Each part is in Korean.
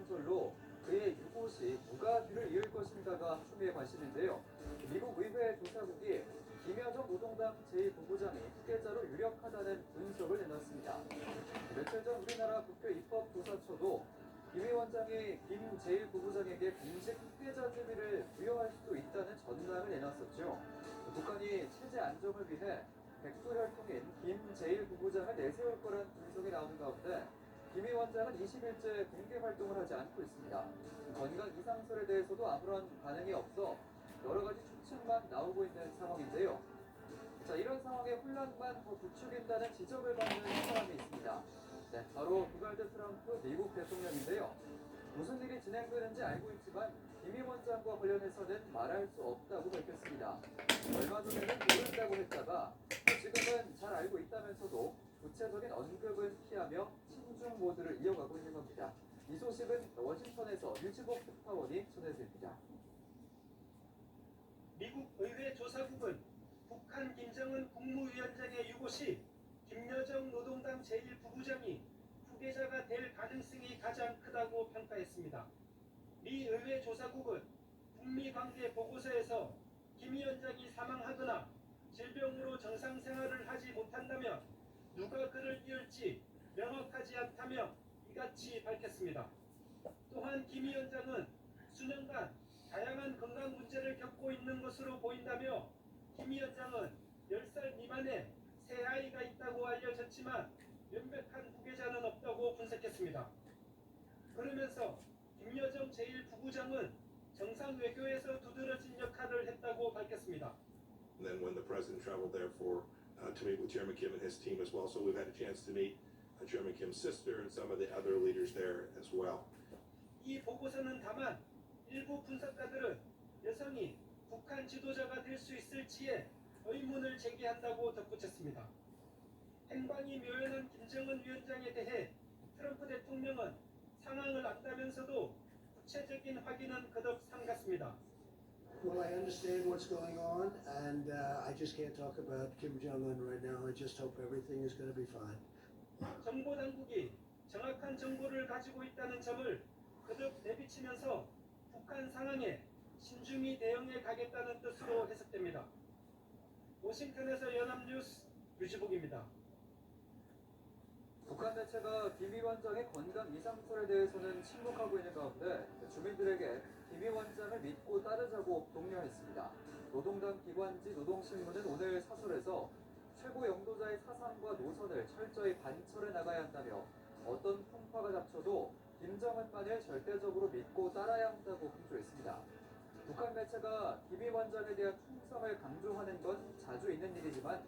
한절로 그의 유곳이 누가 뒤를 이을 것인가가 추미의 관심인데요. 미국 의회 조사국이 김여정 노동당 제2부부장이 후계자로 유력하다는 분석을 내놨습니다. 며칠 전 우리나라 국회 입법조사처도 김 위원장이 김 제1부부장에게 공식 후계자 지위를 부여할 수도 있다는 전망을 내놨었죠. 북한이 체제 안정을 위해 백두혈통인 김 제1부부장을 내세울 거란 분석이 나오는 가운데 김 위원장은 20일째 공개 활동을 하지 않고 있습니다. 건강 이상설에 대해서도 아무런 반응이 없어 여러 가지 추측만 나오고 있는 상황인데요. 자, 이런 상황에 혼란만 더 부추긴다는 지적을 받는 사람이 있습니다. 네, 바로 도널드 트럼프 미국 대통령인데요. 무슨 일이 진행되는지 알고 있지만 김 위원장과 관련해서는 말할 수 없다고 밝혔습니다. 얼마 전에는 모른다고 했다가 지금은 잘 알고 있다면서도 구체적인 언급은 피하며 신중 모드를 이어가고 있는 겁니다. 이 소식은 워싱턴에서 유지복 특파원이 전해드립니다. 미국 의회 조사국은 북한 김정은 국무위원장의 유고시 김여정 노동당 제1부부장이 후계자가 될 가능성이 가장 크다고 평가했습니다. 미 의회 조사국은 북미 관계 보고서에서 김 위원장이 사망하거나 질병으로 정상 생활을 하지 못한다면 누가 그를 이을지 명확하지 않다며 이같이 밝혔습니다. 또한 김 위원장은 수년간 다양한 건강 문제를 겪고 있는 것으로 보인다며 김 위원장은 10살 미만의 새 아이가 있다고 알려졌지만 명백한 후계자는 없다고 분석했습니다. 그러면서 김여정 제1부부장은 정상 외교에서 두드러진 역할을 했다고 밝혔습니다. And then when the president traveled there to meet with Chairman Kim and his team as well, so we've had a chance to meet Chairman Kim's sister and some of the other leaders there as well. 이 보고서는 다만 일부 분석가들은 여성이 북한 지도자가 될 수 있을지에 의문을 제기한다고 덧붙였습니다. 행방이 묘연한 김정은 위원장에 대해 트럼프 대통령은 상황을 안다면서도 구체적인 확인은 거듭 삼갔습니다. Well, I understand what's going on, and I just can't talk about Kim Jong-un right now. I just hope everything is going to be fine. 정보 당국이 정확한 정보를 가지고 있다는 점을 거듭 내비치면서 북한 상황에 신중히 대응해 가겠다는 뜻으로 해석됩니다. 워싱턴에서 연합뉴스 유지복입니다. 북한 매체가 김 위원장의 건강 이상설에 대해서는 침묵하고 있는 가운데 주민들에게 김 위원장을 믿고 따르자고 독려했습니다. 노동당 기관지 노동신문은 오늘 사설에서 최고 영도자의 사상과 노선을 철저히 관철해 나가야 한다며 어떤 풍파가 닥쳐도 김정은만을 절대적으로 믿고 따라야 한다고 강조했습니다. 북한 매체가 김 위원장에 대한 충성을 강조하는 건 자주 있는 일이지만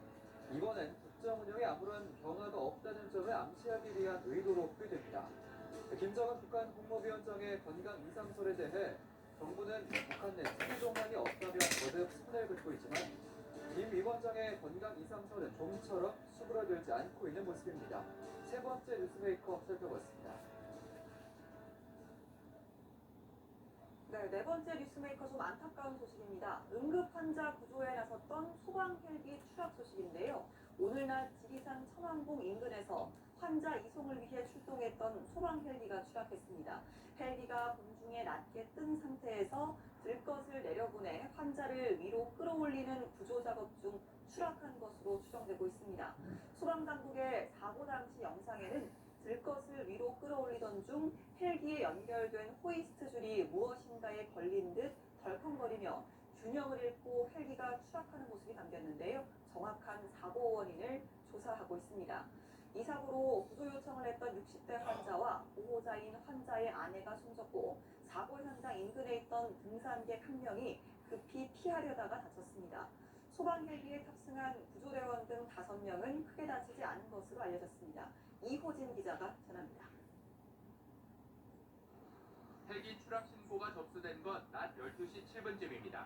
이번엔 국정 운영에 아무런 변화가 없다는 점을 암시하기 위한 의도로 풀이됩니다. 김정은 북한 국무위원장의 건강 이상설에 대해 정부는 북한 내 특이 정황이 없다며 거듭 손을 긋고 있지만 김 위원장의 건강 이상설은 좀처럼 수그러들지 않고 있는 모습입니다. 세 번째 뉴스메이커 살펴봤습니다. 네 번째 뉴스메이커 좀 안타까운 소식입니다. 응급 환자 구조에 나섰던 소방 헬기 추락 소식인데요. 오늘날 지리산 천왕봉 인근에서 환자 이송을 위해 출동했던 소방 헬기가 추락했습니다. 헬기가 공중에 낮게 뜬 상태에서 들것을 내려보내 환자를 위로 끌어올리는 구조 작업 중 추락한 것으로 추정되고 있습니다. 소방당국의 사고 당시 영상에는 들것을 위로 끌어올리던 중 헬기에 연결된 호이스트 줄이 무엇인가에 걸린 듯 덜컹거리며 균형을 잃고 헬기가 추락하는 모습이 담겼는데요. 정확한 사고 원인을 조사하고 있습니다. 이 사고로 구조 요청을 했던 60대 환자와 보호자인 환자의 아내가 숨졌고 사고 현장 인근에 있던 등산객 한 명이 급히 피하려다가 다쳤습니다. 소방 헬기에 탑승한 구조대원 등 5명은 크게 다치지 않은 것으로 알려졌습니다. 이호진 기자가 전합니다. 헬기 추락 신고가 접수된 건 낮 12시 7분쯤입니다.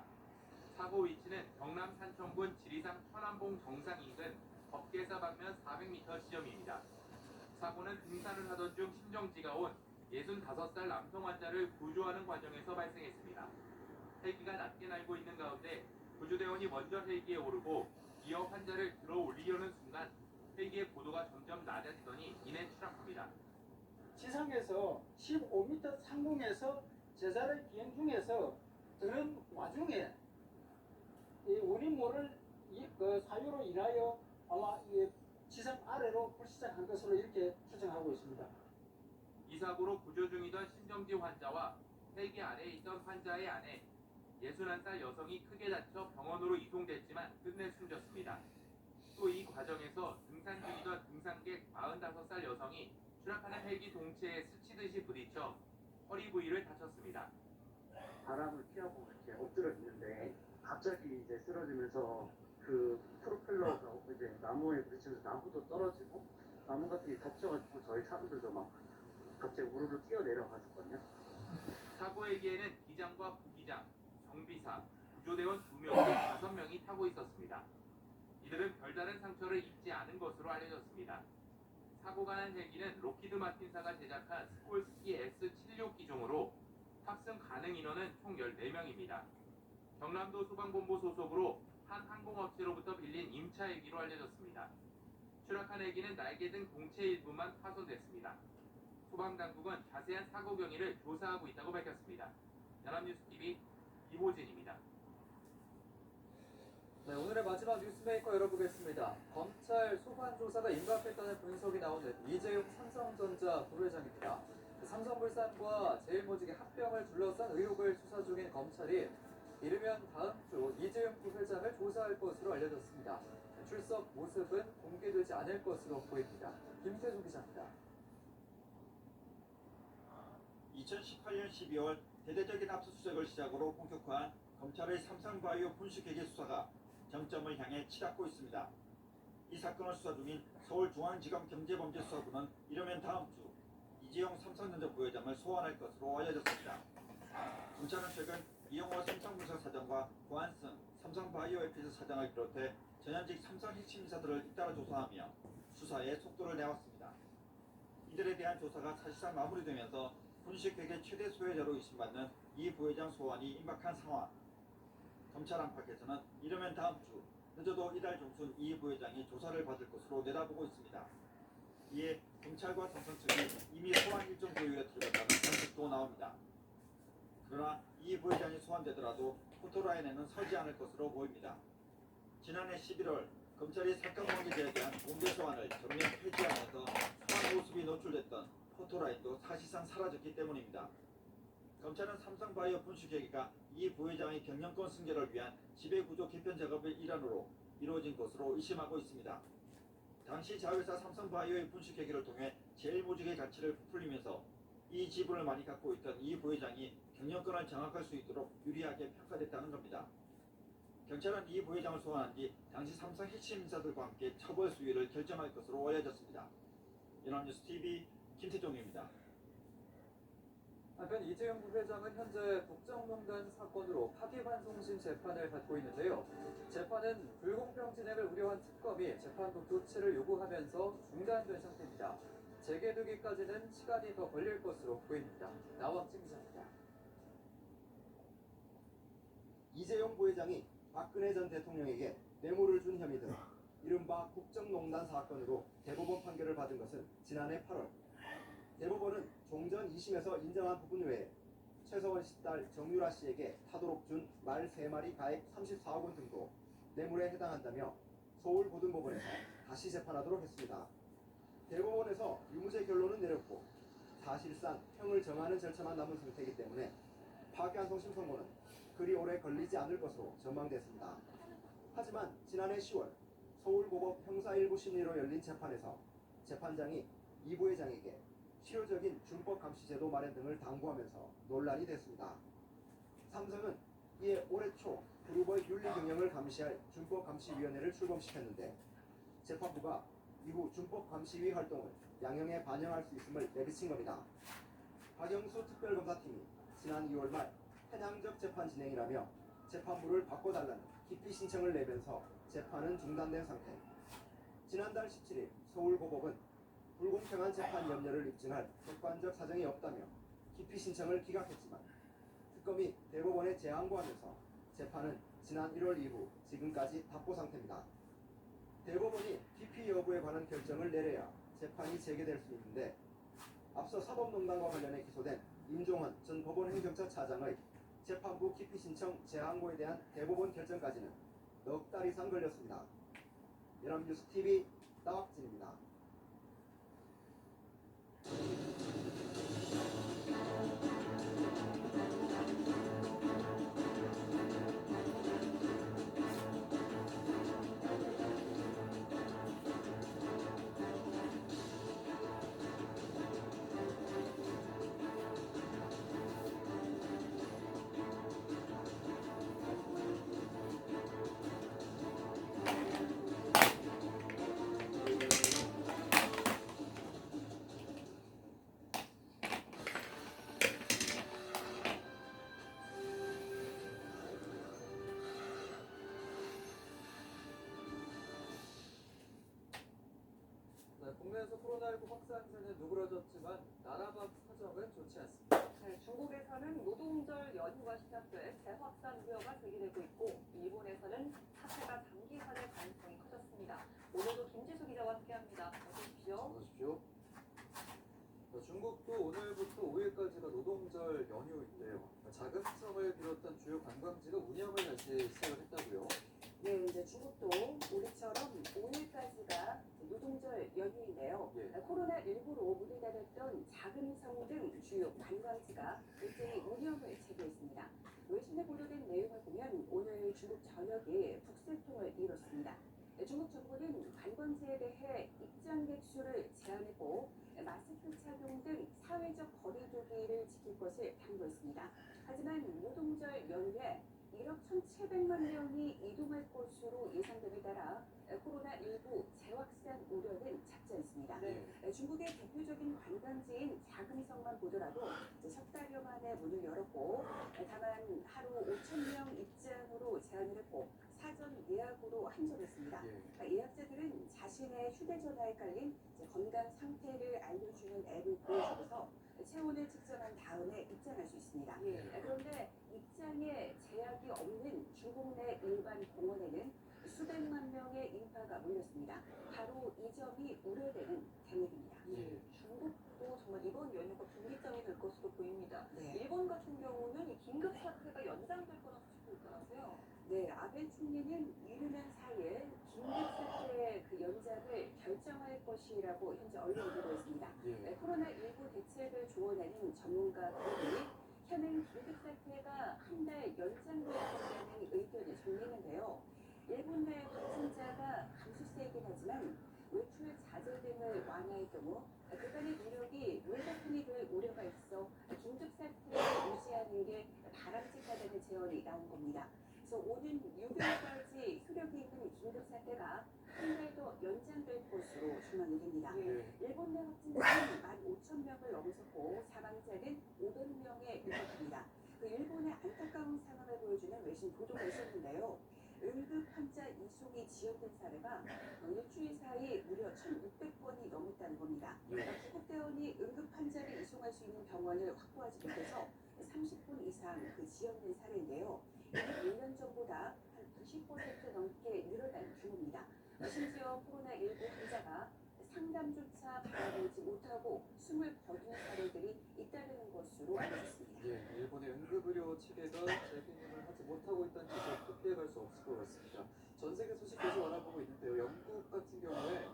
사고 위치는 경남 산청군 지리산 천안봉 정상 인근 법계사 방면 400m 지점입니다. 사고는 등산을 하던 중 심정지가 온 65살 남성 환자를 구조하는 과정에서 발생했습니다. 헬기가 낮게 날고 있는 가운데 구조대원이 먼저 헬기에 오르고 이어 환자를 들어 올리려는 순간 헬기의 고도가 점점 낮아지더니 이내 추락합니다. 지상에서 15m 상공에서 제자리 비행 중에서 그런 와중에 이 원인 모를 그 사유로 인하여 아마 이 지상 아래로 불시착한 것으로 이렇게 추정하고 있습니다. 이 사고로 구조 중이던 신정지 환자와 헬기 아래에 있던 환자의 아내 61살 여성이 크게 다쳐 병원으로 이송됐지만 끝내 숨졌습니다. 또 이 과정에서 등산 중이던 등산객 45살 여성이 추락하는 헬기 동체에 스치듯이 부딪혀 허리 부위를 다쳤습니다. 바람을 피하고 이렇게 엎드려 있는데 갑자기 이제 쓰러지면서 그 프로펠러가 이제 나무에 부딪히면서 나무도 떨어지고 나무 같은 게 덮쳐가지고 저희 사람들도 막 갑자기 우르르 뛰어내려가셨거든요. 사고 헬기에는 기장과 부기장, 정비사, 구조대원 2명 등 5명이 타고 있었습니다. 이들은 별다른 상처를 입지 않은 것으로 알려졌습니다. 사고가 난 헬기는 록히드 마틴사가 제작한 스콜스키 S76 기종으로 탑승 가능 인원은 총 14명입니다. 경남도 소방본부 소속으로 한 항공업체로부터 빌린 임차 헬기로 알려졌습니다. 추락한 헬기는 날개 등 동체 일부만 파손됐습니다. 소방당국은 자세한 사고 경위를 조사하고 있다고 밝혔습니다. 연합뉴스TV 이호진입니다. 네, 오늘의 마지막 뉴스메이커 열어보겠습니다. 검찰 소관 조사가 임박했다는 분석이 나오는 이재용 삼성전자 부회장입니다. 삼성물산과 제일모직의 합병을 둘러싼 의혹을 수사 중인 검찰이 이르면 다음 주 이재용 부회장을 조사할 것으로 알려졌습니다. 출석 모습은 공개되지 않을 것으로 보입니다. 김태준 기자입니다. 2018년 12월 대대적인 압수수색을 시작으로 본격화한 검찰의 삼성바이오 분식회계 수사가 정점을 향해 치닫고 있습니다. 이 사건을 수사 중인 서울중앙지검 경제범죄수사부는 이르면 다음 주 이재용 삼성전자 부회장을 소환할 것으로 알려졌습니다. 검찰은 최근 이영호 삼성물산 사장과 고한승 삼성바이오에피스 사장을 비롯해 전현직 삼성 핵심 인사들을 잇따라 조사하며 수사에 속도를 내왔습니다. 이들에 대한 조사가 사실상 마무리되면서 분식회계 최대 소외자로 의심받는 이 부회장 소환이 임박한 상황. 검찰 안팎에서는 이르면 다음 주 늦어도 이달 중순 이 부회장이 조사를 받을 것으로 내다보고 있습니다. 이에 검찰과 삼성 측이 이미 소환 일정 조율에 들어갔다는 관측도 나옵니다. 그러나 이 부회장이 소환되더라도 포토라인에는 서지 않을 것으로 보입니다. 지난해 11월 검찰이 사건 관계자에 대한 공개 소환을 전면 폐지하면서 소환 모습이 노출됐던 포토라인도 사실상 사라졌기 때문입니다. 검찰은 삼성바이오 분식회계가 이 부회장의 경영권 승계를 위한 지배구조 개편 작업의 일환으로 이루어진 것으로 의심하고 있습니다. 당시 자회사 삼성바이오의 분식회계를 통해 제일모직의 가치를 부풀리면서 이 지분을 많이 갖고 있던 이 부회장이 경영권을 장악할 수 있도록 유리하게 평가됐다는 겁니다. 경찰은 이 부회장을 소환한 뒤 당시 삼성 핵심 인사들과 함께 처벌 수위를 결정할 것으로 알려졌습니다. 연합뉴스TV 김태종입니다. 한편 이재용 부회장은 현재 국정농단 사건으로 파기환송심 재판을 받고 있는데요. 재판은 불공평 진행을 우려한 특검이 재판부 교체를 요구하면서 중단된 상태입니다. 재개되기까지는 시간이 더 걸릴 것으로 보입니다. 나왕진 기자입니다. 이재용 부회장이 박근혜 전 대통령에게 뇌물을 준 혐의 등 이른바 국정농단 사건으로 대법원 판결을 받은 것은 지난해 8월. 대법원은 종전 2심에서 인정한 부분 외에 최서원 씨 딸 정유라 씨에게 타도록 준 말 3마리 가액 34억 원 등도 뇌물에 해당한다며 서울고등법원에서 다시 재판하도록 했습니다. 대법원에서 유무죄 결론은 내렸고 사실상 형을 정하는 절차만 남은 상태이기 때문에 파기환송심 선고는 그리 오래 걸리지 않을 것으로 전망됐습니다. 하지만 지난해 10월 서울고법 형사 1부 심리로 열린 재판에서 재판장이 이 부회장에게 실효적인 준법감시제도 마련 등을 당부하면서 논란이 됐습니다. 삼성은 이에 올해 초 그룹의 윤리 경영을 감시할 준법감시위원회를 출범시켰는데 재판부가 이후 준법감시위 활동을 양형에 반영할 수 있음을 내비친 겁니다. 박영수 특별검사팀이 지난 2월 말 편향적 재판 진행이라며 재판부를 바꿔달라는 기피 신청을 내면서 재판은 중단된 상태. 지난달 17일 서울고법은 불공평한 재판 염려를 입증할 객관적 사정이 없다며 기피 신청을 기각했지만 특검이 대법원에 재항고하면서 재판은 지난 1월 이후 지금까지 답보 상태입니다. 대법원이 기피 여부에 관한 결정을 내려야 재판이 재개될 수 있는데 앞서 사법농단과 관련해 기소된 임종원 전 법원행정처 차장의 재판부 기피 신청 재항고에 대한 대법원 결정까지는 넉 달 이상 걸렸습니다. 연합뉴스 TV 나박진입니다. 네, 국내에서 코로나19 확산세는 누그러졌지만 나라 밖 사정은 좋지 않습니다. 네, 중국에서는 노동절 연휴가 시작돼 재확산 우려가 제기되고 있고 일본에서는 사태가 장기화될 가능성이 커졌습니다. 오늘도 김지수 기자와 함께합니다. 어서 오십시오. 어서 오십시오. 중국도 오늘부터 5일까지가 노동절 연휴인데요. 자금성을 비롯한 주요 관광지가 운영을 다시 시작을 했다고요? 네, 이제 중국도 우리처럼 5일까지가 노동절 연휴인데요. 예. 코로나19로 무리다녔던 자금성 등 주요 관광지가 일제히 운영을 재개했습니다. 외신에 보도된 내용을 보면 오늘 중국 전역에 북새통을 이뤘습니다. 중국 정부는 관광지에 대해 입장객 수를 제한했고 마스크 착용 등 사회적 거리두기를 지킬 것을 당부했습니다. 하지만 노동절 연휴에 1억 1,700만 명이 이동할 것으로 예상됨에 따라 코로나19 재확산 우려는 작지 않습니다. 네. 중국의 대표적인 관광지인 자금성만 보더라도 석 달여 만에 문을 열었고 다만 하루 5,000명 입장으로 제한을 했고 사전 예약으로 한정했습니다. 예. 예약자들은 자신의 휴대전화에 깔린 건강 상태를 알려주는 앱을 보여주고서 체온을 측정한 다음에 입장할 수 있습니다. 그런데 입장에 제약이 없는 중국 내 일반 공원에는 수백만 명의 인파가 몰렸습니다. 바로 이 점이 우려되는 대목입니다. 중국도 정말 이번 연휴가 분기점이 될 것으로 보입니다. 일본 같은 경우는 이 긴급 사태가 연장될 거라는 소식도 있더라고요. 네, 아베 총리는 이르는 사이에 긴급 사태의 그 연장을 결정할 것이라고 현재 언론에 보도했습니다. 코로나19 대책을 조언하는 전문가 그룹이 현행 긴급 사태가 한 달 연장될 거라는 의견을 정리했는데요. 일본 내 확진자가 감소세이긴 하지만 외출 자제 등을 완화할 경우 그간의 노력이 물거품이 될 우려가 있어 긴급 사태를 유지하는 게 바람직하다는 제언이 나온 겁니다. 그래서 오는 6일까지 효력이 있는 긴급 사태가 한 달 더 연장될 것으로 전망이 됩니다. 일본 내 확진자는 15,000명을 넘어섰고 사망자는 500명에 육박합니다. 그 일본의 안타까운 상황을 보여주는 외신 보도가 있었는데요. 응급 환자 이송이 지연된 사례가 일주일 사이 무려 1,600건이 넘었다는 겁니다. 구급대원이 응급 환자를 이송할 수 있는 병원을 확보하지 못해서 30분 이상 그 지연된 사례인데요. 이는 1년 전보다 한 90% 넘게 늘어난 규모입니다. 심지어 코로나19 환자가 상담조차 받아보지 못하고 숨을 거둔 사례들이 잇따르는 것으로 알려졌습니다. 일본의 응급의료 체계가 재기능을 하지 못하고 있다는 지적도 피해갈 수 없을 것 같습니다. 전 세계 소식 계속 알아보고 있는데요. 영국 같은 경우에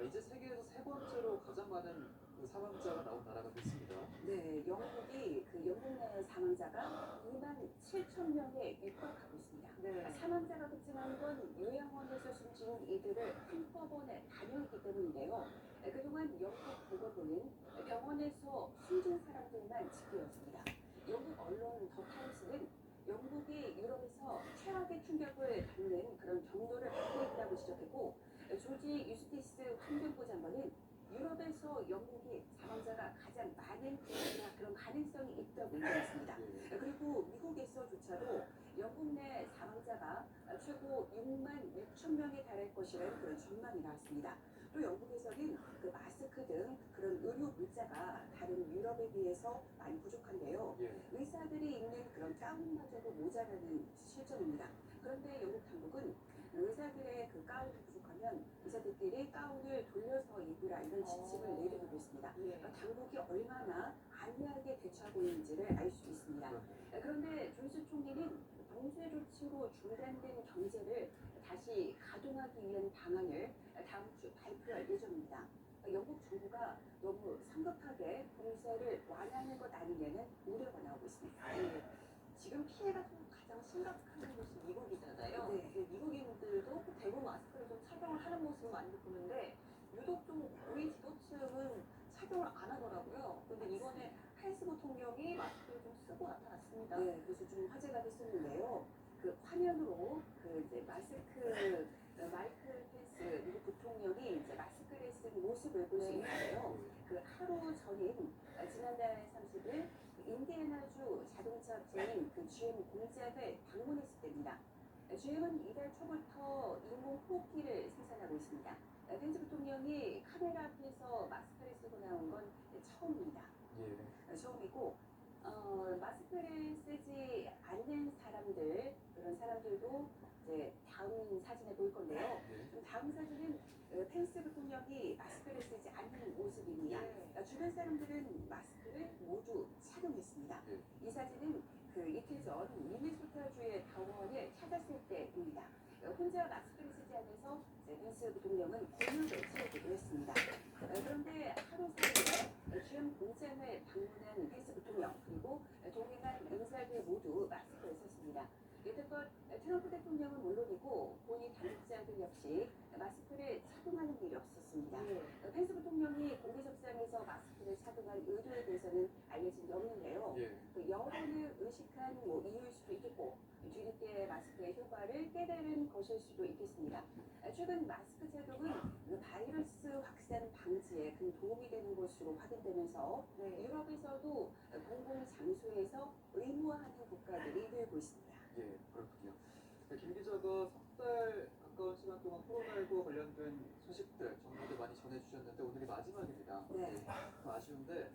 이제 세계에서 세 번째로 가장 많은 그 사망자가 나온 나라가 됐습니다. 네, 영국이 그 영국 내 사망자가 27,000명에 육박하고 있습니다. 사망자가 급증한 건 요양원에서 숨진 이들을 한꺼번에 다녀왔기 때문인데요. 그동안 영국 보건부는 병원에서 숨진 사람들만 지키었습니다. 영국 언론 더 타임스는 영국이 유럽에서 최악의 충격을 받는 그런 경로를 갖고 있다고 지적했고 조지 유스티스 환경부 장관은 유럽에서 영국이 사망자가 가장 많은 국가나 그런 가능성이 있다고 인정했습니다. 그리고 미국에서조차도 영국 내 사망자가 최고 6만 6천 명에 달할 것이라는 그런 전망이 나왔습니다. 또 영국에서는 그 마스크 등 그런 의료 물자가 다른 유럽에 비해서 많이 부족한데요. 의사들이 입는 그런 가운마저도 모자라는 실정입니다. 그런데 영국 당국은 의사들의 그 가운이 부족하면 의사들끼리 가운을 돌려서 입으라 이런 지침을 내리고 있습니다. 그러니까 당국이 얼마나 안리하게 대처하고 있는지를 알 수 있습니다. 그런데 존슨 총리는 봉쇄 조치로 중단된 경제를 다시 가동하기 위한 방안을 다음 주 발표할 예정입니다. 영국 정부가 너무 성급하게 봉쇄를 완화하는 것 아니냐는 우려가 나오고 있습니다. 지금 피해가 좀 가장 심각한 곳이 미국이잖아요. 네. 미국인들도 대부분 마스크를 좀 착용을 하는 모습을 많이 보는데 유독 좀 고위 지도층은 착용을 안 하더라고요. 근데 이번에 펜스 부통령이 마스크를 좀 쓰고 나타났습니다. 네, 그래서 좀 화제가 됐었는데요. 그 화면으로 그 이제 마이클 펜스 미국 부통령이 이제 마스크를 쓴 모습을 볼 수 있는데요. 그 하루 전인 지난달 30일 인디애나주 자동차 업체인 그 GM 공장을 방문했을 때입니다. GM은 이달 초부터 인공 호흡기를 생산하고 있습니다. 펜스 부통령이 카메라 앞에서 마스크를 쓰고 나온 건 처음입니다. 처음이고 마스크를 쓰지 않는 사람들 그런 사람들도 이제 다음 사진에 볼 건데요. 다음 사진은 펜스 부통령이 마스크를 쓰지 않는 모습입니다. 주변 사람들은 마스크를 모두 착용했습니다. 이 사진은 그 이틀 전 미네소타주의 병원을 찾았을 때입니다. 혼자 마스크를 쓰지 않아서 펜스 부통령은 공연을 치르기도 했습니다. 그런데 하루 사이에 GM 공장을 방문한 펜스 부통령 그리고 동행한 인사들 모두 마스크를 썼습니다. 여태껏 트럼프 대통령은 물론이고 본인 당국자들 역시 마스크를 착용하는 일이 없었습니다. 펜스 부통령이 공개 접상에서 마스크를 착용한 의도에 대해서는 알려진 게 없는데요. 그 여론을 의식한 이유일 수도 있겠고 뒤늦게 마스크의 효과를 깨달은 것일 수도 있겠습니다. 최근 마스크 착용은 바이러스 확산 방지에 큰 도움이 되는 것으로 확인되면서 유럽에서도 공공 장소에서 의무화하는 국가들이 늘고 있습니다. 그렇군요. 김 기자가 석 달 가까운 시간 동안 코로나19와 관련된 소식들 정보도 많이 전해주셨는데 오늘이 마지막입니다. 좀 아쉬운데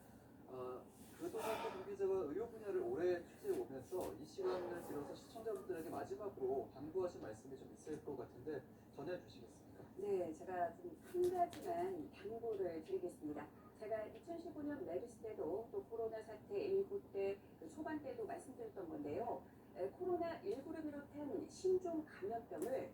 그동안 또김 기자가 의료 분야를 오래 취재해 오면서 이 시간을 빌어서 시청자분들에게 마지막으로 당부하신 말씀이 좀 있을 것 같은데 전해주시겠습니까? 네, 제가 좀 한 가지만 당부를 드리겠습니다. 제가 2015년 메르스 때도 또 코로나 사태 19 때 그 초반 때도 말씀드렸던 건데요. 코로나19를 비롯한 신종 감염병을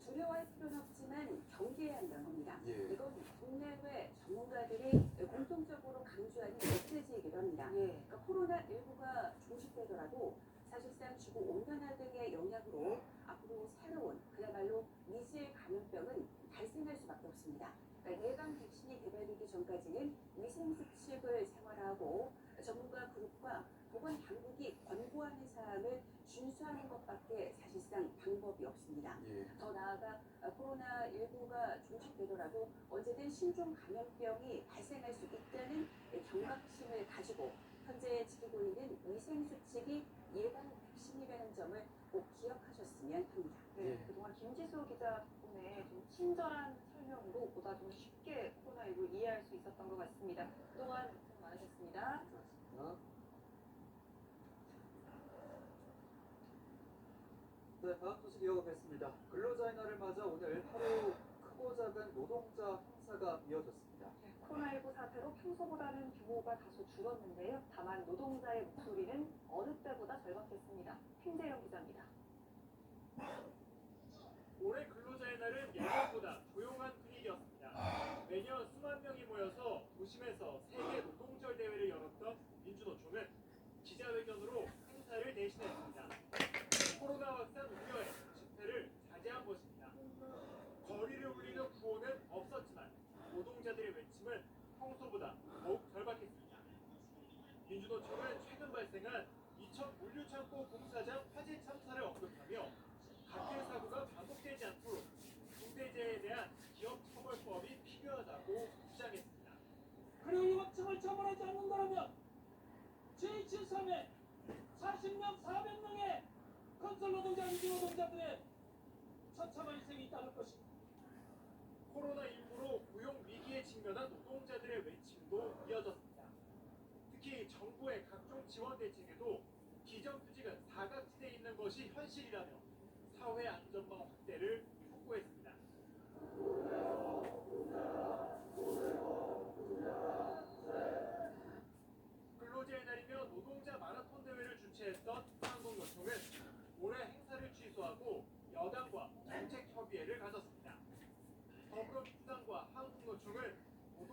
두려워할 필요는 없지만 경계해야 한다는 겁니다. 이건 국내외 전문가들이 공통적으로 강조하는 메시지이기도 합니다. 그러니까 코로나19가 종식되더라도 사실상 지구 온난화 등의 영향으로 앞으로 새로운 그야말로 미질 감염병은 발생할 수밖에 없습니다. 그러니까 예방 백신이 개발되기 전까지는 위생 수칙을 생활하고 전문가 그룹과 보건 당국이 권고하는 사항을 준수하는 것밖에 사실상 방법이 없습니다. 더 나아가 코로나19가 종식되더라도 언제든 신종 감염병이 발생할 수 있다는 경각심을 가지고 현재 지키고 있는 위생 수칙이 예방 백신이라는 점을 꼭 기억하셨으면 합니다. 그동안 김지수 기자 덕분에 좀 친절한 설명으로 보다 좀 쉽게 코로나19를 이해할 수 있었던 것 같습니다. 그동안 고생 많으셨습니다. 네, 다음 소식 이어가겠습니다. 근로자의 날을 맞아 오늘 하루 크고 작은 노동자 행사가 이어졌습니다. 코로나19 사태로 평소보다는 규모가 다소 줄었는데요. 다만 노동자의 목소리는 어느 때보다 절박했습니다. 김대영 기자입니다. 올해 근로자의 날은 예년보다 조용한 분위기였습니다. 매년 수만 명이 모여서 도심에서 세계 노동절 대회를 열었던 민주노총은 기자회견으로 행사를 대신했습니다. 코로나 확산 우려에 집회를 자제한 것입니다. 거리를 울리는 구호는 없었지만 노동자들의 외침은 평소보다 더욱 절박했습니다. 민주노총은 최근 발생한 이천 물류창고 공사장 화재 참사를 언급하며 같은 사고가 반복되지 않도록 중대재해에 대한 기업 처벌법이 필요하다고 주장했습니다. 그리고 이 확증을 처벌하지 않는다면 제23회 40명 400명의 건설 노동자, 유지 노동자들의 처참한 희생이 따를 것입니다. 코로나19로 고용 위기에 직면한 노동자들의 외침도 이어졌습니다. 특히 정부의 각종 지원 대책에도 비정규직은 사각지대에 있는 것이 현실이라며 사회 안전망 확대를 촉구했습니다.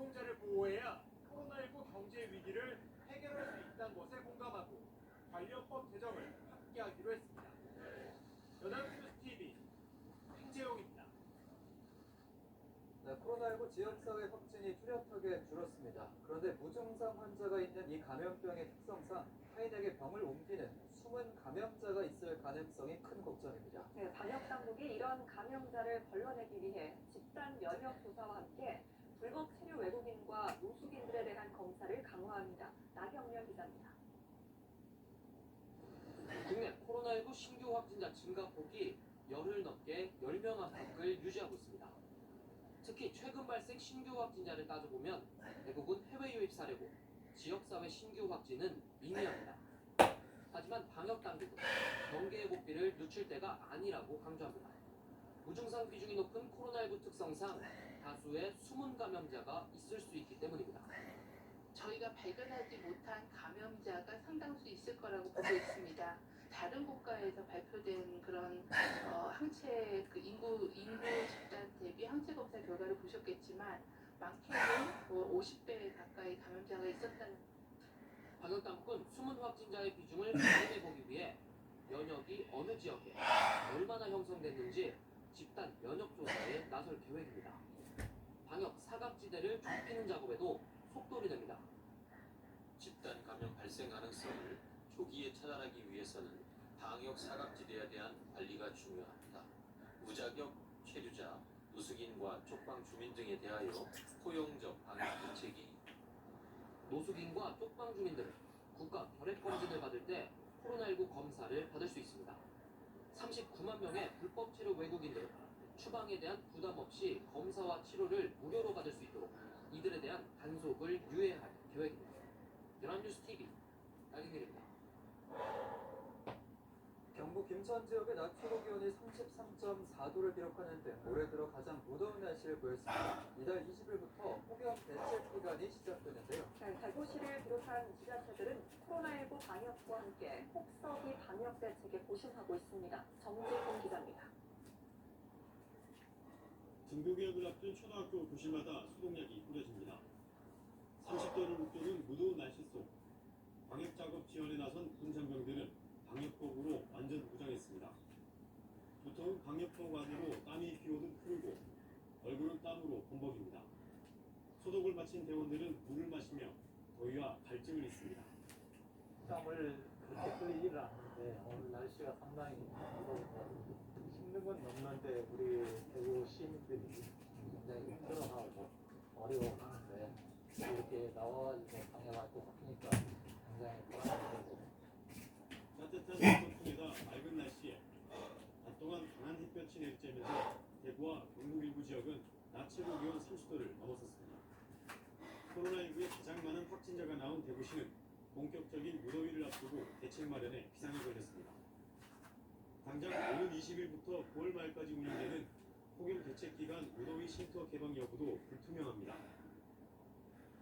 노동자를 보호해야 코로나19 경제 위기를 해결할 수 있다는 것에 공감하고 관련법 제정을 함께하기로 했습니다. 연합뉴스TV 황재용입니다. 네, 코로나19 지역사회 확진이 뚜렷하게 줄었습니다. 그런데 무증상 환자가 있는 이 감염병의 특성상 타인에게 병을 옮기는 숨은 감염자가 있을 가능성이 큰 걱정입니다. 네, 방역 당국이 이런 감염자를 걸러내기 위해 집단 면역 조사와 함께 불법 체류 외국인과 노숙인들에 대한 검사를 강화합니다. 나경련 기자입니다. 국내 코로나19 신규 확진자 증가폭이 열흘 넘게 10명 안팎을 유지하고 있습니다. 특히 최근 발생 신규 확진자를 따져보면 대부분 해외 유입 사례고 지역사회 신규 확진은 미미합니다. 하지만 방역당국은 경계의 고삐를 늦출 때가 아니라고 강조합니다. 무증상 비중이 높은 코로나19 특성상 다수의 숨은 감염자가 있을 수 있기 때문입니다. 저희가 발견하지 못한 감염자가 상당수 있을 거라고 보고 있습니다. 다른 국가에서 발표된 그런 항체 인구 집단 대비 항체 검사 결과를 보셨겠지만 많게는 50배 가까이 감염자가 있었다는. 방역당국은 숨은 확진자의 비중을 확인해보기 위해 면역이 어느 지역에 얼마나 형성됐는지 집단 면역 조사에 나설 계획입니다. 방역 사각지대를 좁히는 작업에도 속도를 냅니다. 집단 감염 발생 가능성을 초기에 차단하기 위해서는 방역 사각지대에 대한 관리가 중요합니다. 무자격 체류자, 노숙인과 쪽방 주민 등에 대하여 포용적 방역 대책이. 노숙인과 쪽방 주민들은 국가 결핵 검진을 받을 때 코로나19 검사를 받을 수 있습니다. 39만 명의 불법 체류 외국인들은 추방에 대한 부담 없이 검사와 치료를 무료로 받을 수 있도록 이들에 대한 단속을 유예할 계획입니다. 연합뉴스TV 나경길입니다. 경북 김천 지역의 낮 최고 기온이 33.4도를 기록하는 등 올해 들어 가장 무더운 날씨를 보였습니다. 이달 20일부터 폭염 대책 기간이 시작되는데요. 네, 대구시를 비롯한 지자체들은 코로나19 방역과 함께 폭설이 방역 대책에 고심하고 있습니다. 정재훈 기자입니다. 등교개학을 앞둔 초등학교 교실마다 소독약이 뿌려집니다. 30도를 웃도는 무더운 날씨 속 방역작업 지원에 나선 군장병들은 방역복으로 완전 무장했습니다. 두터운 방역복 안으로 땀이 비오듯 흐르고 얼굴은 땀으로 범벅입니다. 소독을 마친 대원들은 물을 마시며 더위와 갈증을 잊습니다. 땀을 그렇게 흘리지를 않는데 오늘 날씨가 상당히 무더워서 힘든 건 없는데 우리 대구 시민들이 굉장히 힘들어하고 어려워하는데 이렇게 나와가지고 방역활동 하니까 굉장히 고맙고. 따뜻한 선풍에다 맑은 날씨에 낮 동안 강한 햇볕이 내리쬐면서 대구와 경북 일부 지역은 낮 최고 기온 30도를 넘어섰습니다. 코로나19에 가장 많은 확진자가 나온 대구시는 본격적인 무더위를 앞두고 대책 마련에 비상에 걸렸습니다. 당장 오는 20일부터 9월 말까지 운영되는 폭염 대책 기간 무더위 쉼터 개방 여부도 불투명합니다.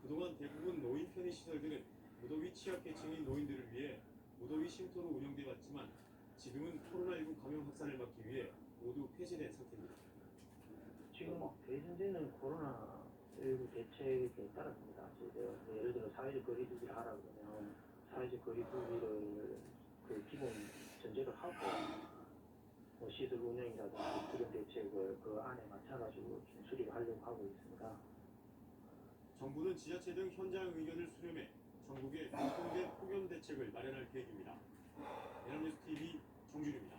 그동안 대부분 노인 편의시설들은 무더위 취약계층인 노인들을 위해 무더위 쉼터로 운영돼 왔지만 지금은 코로나19 감염 확산을 막기 위해 모두 폐쇄된 상태입니다. 지금 현재는 코로나19 대책에 따랐습니다. 예를 들어 사회적 거리두기를 하라 그러면 사회적 거리두기를 기본 전제로 하고 시설 운영이라든지 그런 대책을 그 안에 맞춰가지고 좀 수립하려고 하고 있습니다. 정부는 지자체 등 현장 의견을 수렴해 전국에 공통된 폭염 대책을 마련할 계획입니다. 연합뉴스TV 정준입니다.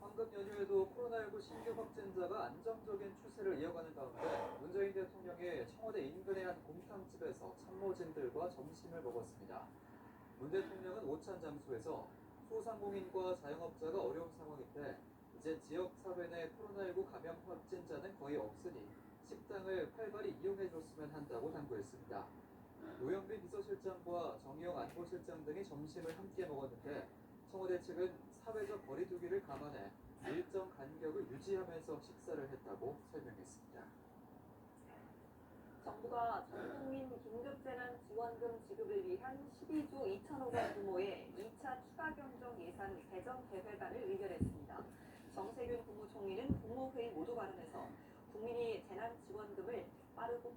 황금 연휴에도 코로나19 신규 확진자가 안정적인 추세를 이어가는 가운데 문재인 대통령이 청와대 인근의 한 곰탕집에서 참모진들과 점심을 먹었습니다. 문 대통령은 오찬 장소에서 소상공인과 자영업자가 어려운 상황인데 이제 지역사회 내 코로나19 감염 확진자는 거의 없으니 식당을 활발히 이용해줬으면 한다고 당부했습니다. 노영빈 비서실장과 정의용 안보실장 등이 점심을 함께 먹었는데 청와대 측은 사회적 거리두기를 감안해 일정 간격을 유지하면서 식사를 했다고 설명했습니다. 정부가 전국민 긴급재난지원금 지급을 위한 12조 2천억 원 규모의 2차 추가 경정 예산 배정 계획안을 의결했습니다. 정세균 국무총리는 국무회의 모두 발언에서 국민이 재난지원금을 빠르고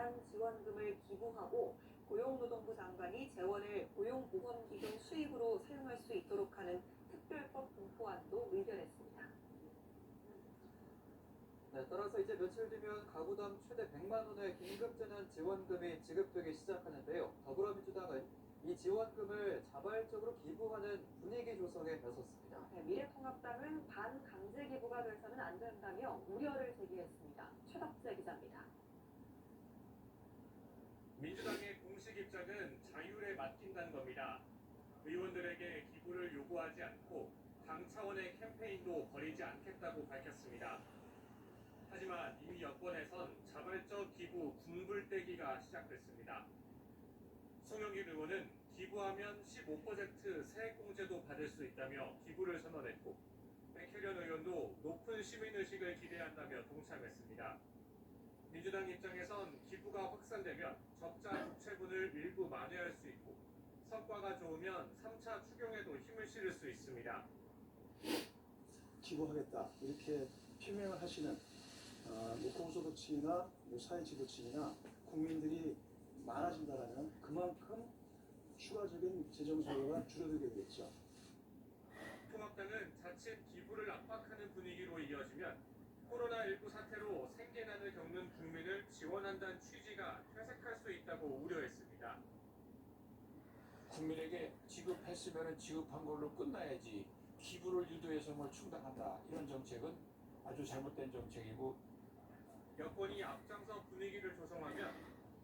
대한 지원금을 기부하고 고용노동부 장관이 재원을 고용보험기금 수입으로 사용할 수 있도록 하는 특별법 공포안도 의결했습니다. 네, 따라서 이제 며칠 뒤면 가구당 최대 100만 원의 긴급재난 지원금이 지급되기 시작하는데요. 더불어민주당은 이 지원금을 자발적으로 기부하는 분위기 조성에 나섰습니다. 네, 미래통합당은 반강제 기부가 돼서는 안 된다며 우려를 제기했습니다. 최덕재 기자입니다. 민주당의 공식 입장은 자율에 맡긴다는 겁니다. 의원들에게 기부를 요구하지 않고 당 차원의 캠페인도 벌이지 않겠다고 밝혔습니다. 하지만 이미 여권에선 자발적 기부 군불대기가 시작됐습니다. 송영길 의원은 기부하면 15% 세액공제도 받을 수 있다며 기부를 선언했고, 백혜련 의원도 높은 시민의식을 기대한다며 동참했습니다. 민주당 입장에선 기부가 확산되면 적자 부채분을 일부 만회할 수 있고, 성과가 좋으면 3차 추경에도 힘을 실을 수 있습니다. 기부하겠다 이렇게 표명을 하시는 고소득층이나 사회지도층이나 국민들이 많아진다면 그만큼 추가적인 재정 소요가 줄어들게 되겠죠. 통합당은 자칫 기부를 압박하는 분위기로 이어지면 코로나19 사태로 생계난을 겪는 국민을 지원한다는 취지가 퇴색할 수 있다고 우려했습니다. 국민에게 지급했으면 지급한 걸로 끝나야지 기부를 유도해서 뭘 충당한다. 이런 정책은 아주 잘못된 정책이고, 여권이 앞장서 분위기를 조성하면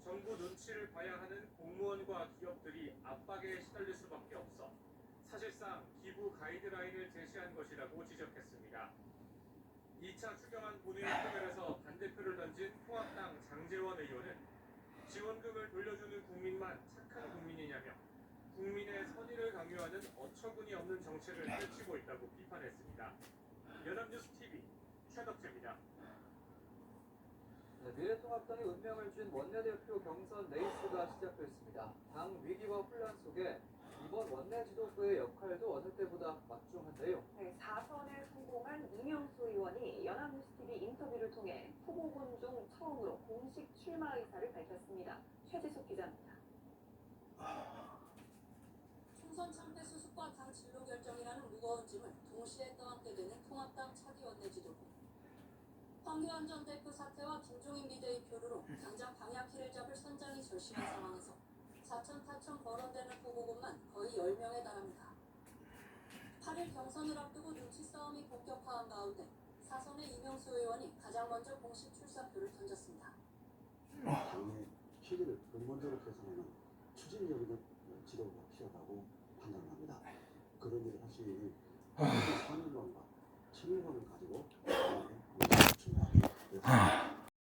정부 눈치를 봐야 하는 공무원과 기업들이 압박에 시달릴 수밖에 없어 사실상 기부 가이드라인을 제시한 것이라고 지적했습니다. 2차 추경안 본회의 표결에서 반대표를 던진 통합당 장제원 의원은 지원금을 돌려주는 국민만 착한 국민이냐며 국민의 선의를 강요하는 어처구니 없는 정책을 펼치고 있다고 비판했습니다. 연합뉴스TV 최덕재입니다. 네, 미래통합당의 운명을 쥔 원내대표 경선 레이스가 시작됐습니다. 당 위기와 혼란 속에 이번 원내 지도부의 역할도 어느 때보다 막중한데요. 네, 4선에 성공한 이명수 의원이 연합뉴스TV 인터뷰를 통해 후보군 중 처음으로 공식 출마 의사를 밝혔습니다. 최지숙 기자입니다. 총선 참패 수습과 당 진로 결정이라는 무거운 짐을 동시에 떠안게 되는 통합당 차기 원내 지도부. 황교안 전 대표 사태와 김종인 비대위 표류로 당장 방향키를 잡을 선장이 절실한 상황에서 사천타천 거론되는 후보군만 거의 10명에 달합니다. 8일 경선을 앞두고 눈치 싸움이 본격화한 가운데 사선의 이명수 의원이 가장 먼저 공식 출사표를 던졌습니다. 당의 실리를 근본적으로 개선하는 추진력있는 지도부가 필요하다고 판단을 합니다. 그런 일을 할 수 있는 사명감과 책임감을 가지고 준비하겠습니다.